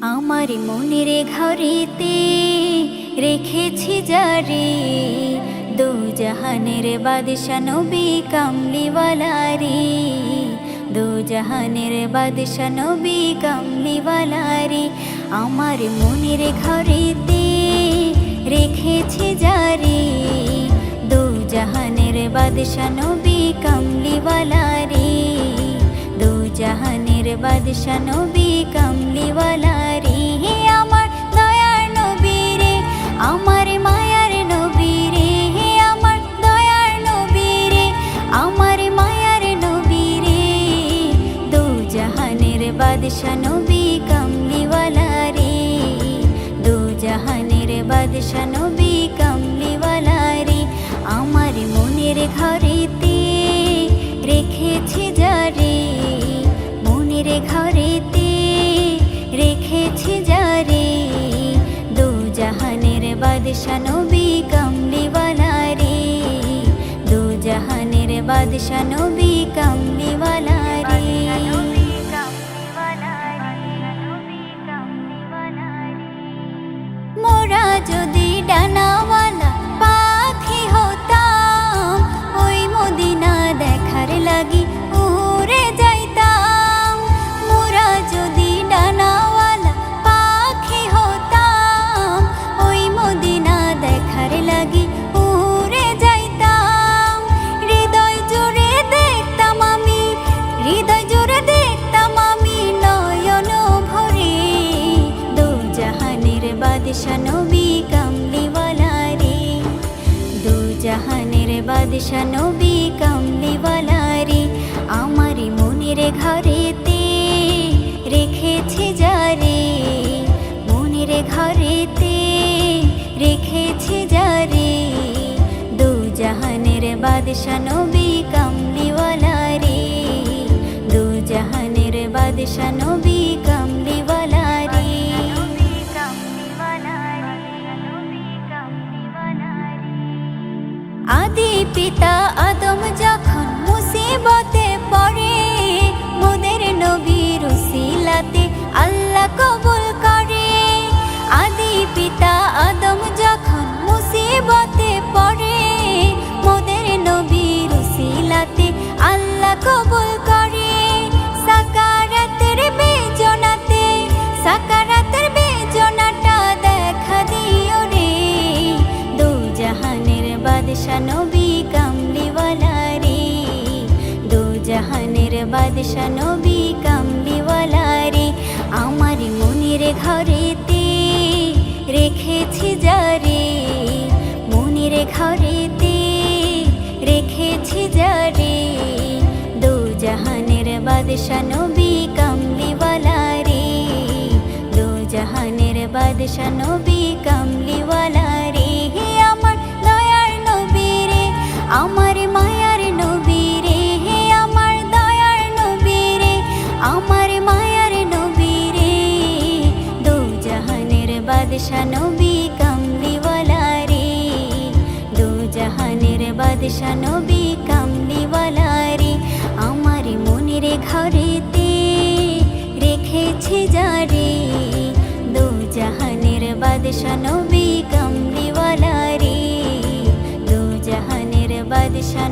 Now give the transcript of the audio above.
আমার মনের ঘরেতে রেখেছি যারে, দু জাহানের বাদশা নবী কামলিওয়ালা রে, দু জাহানের বাদশা নবী কামলিওয়ালা রে। আমার মনের ঘরেতে রেখেছি যারে, দু জাহানের বাদশা নবী কামলিওয়ালা রে, দু জাহানের বাদশা নবী কামলিওয়ালা রে। আমার দয়ার নবী রে, আমার মায়ার নবী রে, আমার দয়ার নবী রে, আমার মায়ার নবী রে, দু জাহানের বাদশা নবী কামলিওয়ালা রে, দু জাহানের বাদশা নবী কামলিওয়ালা রে। আমার মনের ঘরেতে রেখেছি যারে, মনের ঘরেতে রেখেছি যারে, দু জাহানের বাদশা নবী কামলিওয়ালা রে, দু জাহানের বাদশা নবী কামলিওয়ালা রে। মোরা যদি ডানাওয়ালা পাখি হতাম, ওই মদিনা দেখার লাগি উড়ে যাইতাম। মোরা যদি ডানাওয়ালা পাখি হতাম, ওই মদিনা দেখার লাগি উড়ে যাইতাম। হৃদয় জুড়ে দেখতাম আমি, হৃদয় জুড়ে দেখতাম আমি নয়ন ভরে, দু জাহানের বাদশা নবী কামলিওয়ালা রে, দু জাহানের বাদশা নবী কামলিওয়ালা রে। আমার মনের ঘরেতে রেখেছি যারে, মনের ঘরেতে রেখেছি যারে, দু জাহানের বাদশা নবী কামলিওয়ালা রে, দু জাহানের বাদশা নবী কামলিওয়ালা রে। আদি পিতা আদম যখন মুসিবতে পড়ে, মোদের নবীর উসিলাতে আল্লাহ কবুল করে। আদি পিতা আদম যখন মুসিবতে পড়ে, মোদের নবীর উসিলাতে আল্লাহ কবুল করে। সাকারাতের বেজনাতে, সাকারাতের বেজনাটা দেখা দিও রে, দু জাহানের বাদশা নবী কামলিওয়ালা রে, দু জাহানের বাদশা নবী কামলিওয়ালা রে। আমার মনের ঘরেতে রেখেছি যারে, মনের ঘরেতে রেখেছি যারে, দু জাহানের বাদশা নবী কামলিওয়ালা রে, দু জাহানের বাদশা নবী কামলিওয়ালা রে। আমার দয়ার নবী রে, আমার মায়ার নবী রে, আমার দয়ার নবী রে, আমার মায়ার নবী রে, দু জাহানের বাদশা নবী কামলিওয়ালা রে, দু জাহানের বাদশা নবী কামলিওয়ালা রে। আমার মনের ঘরেতে রেখেছি যারে, দু জাহানের বাদশা নবী কামলিওয়ালা রে, দু জাহানের বাদশা